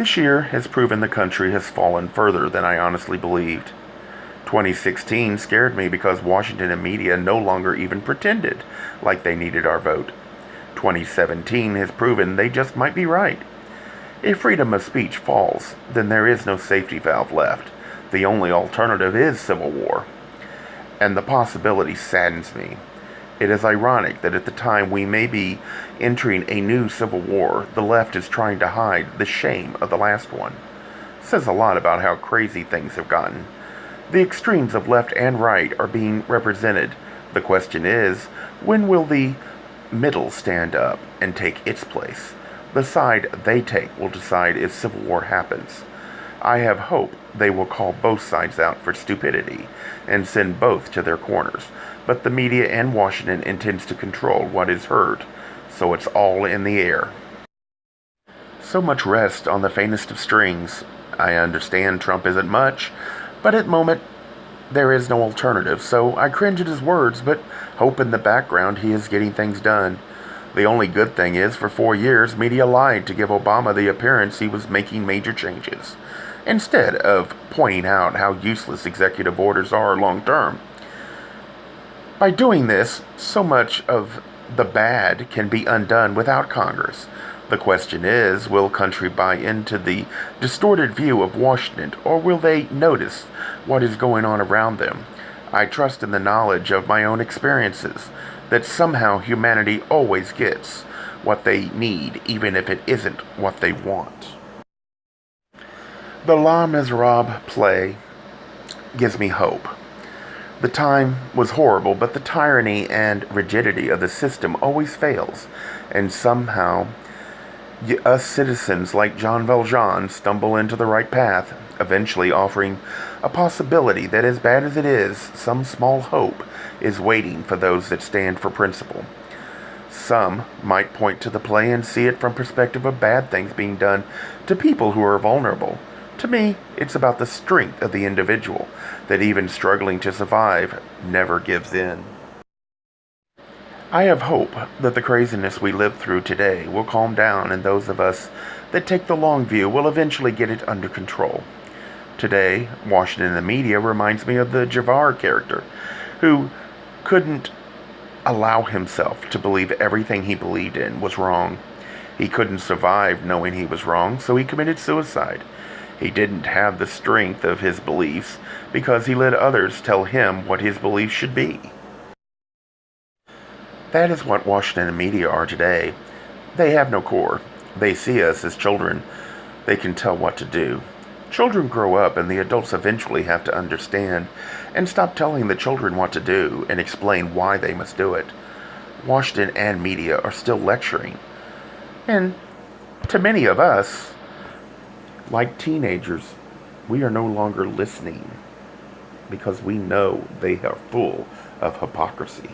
This year has proven the country has fallen further than I honestly believed. 2016 scared me because Washington and media no longer even pretended like they needed our vote. 2017 has proven they just might be right. If freedom of speech falls, then there is no safety valve left. The only alternative is civil war. And the possibility saddens me. It is ironic that at the time we may be entering a new civil war, the left is trying to hide the shame of the last one. It says a lot about how crazy things have gotten. The extremes of left and right are being represented. The question is, when will the middle stand up and take its place? The side they take will decide if civil war happens. I have hope they will call both sides out for stupidity and send both to their corners. But the media and Washington intends to control what is heard, so it's all in the air. So much rests on the faintest of strings. I understand Trump isn't much, but at the moment there is no alternative, so I cringe at his words, but hope in the background he is getting things done. The only good thing is, for 4 years, media lied to give Obama the appearance he was making major changes, instead of pointing out how useless executive orders are long term. By doing this, so much of the bad can be undone without Congress. The question is, will country buy into the distorted view of Washington, or will they notice what is going on around them? I trust in the knowledge of my own experiences, that somehow humanity always gets what they need, even if it isn't what they want. The Les Miserables play gives me hope. The time was horrible, but the tyranny and rigidity of the system always fails, and somehow us citizens like Jon Val Jonn stumble into the right path, eventually offering a possibility that, as bad as it is, some small hope is waiting for those that stand for principle. Some might point to the play and see it from perspective of bad things being done to people who are vulnerable. To me, it's about the strength of the individual that, even struggling to survive, never gives in. I have hope that the craziness we live through today will calm down, and those of us that take the long view will eventually get it under control. Today, Washington and the media reminds me of the Javier character, who couldn't allow himself to believe everything he believed in was wrong. He couldn't survive knowing he was wrong, so he committed suicide. He didn't have the strength of his beliefs because he let others tell him what his beliefs should be. That is what Washington and media are today. They have no core. They see us as children. They can tell what to do. Children grow up, and the adults eventually have to understand and stop telling the children what to do and explain why they must do it. Washington and media are still lecturing. And to many of us, like teenagers, we are no longer listening because we know they are full of hypocrisy.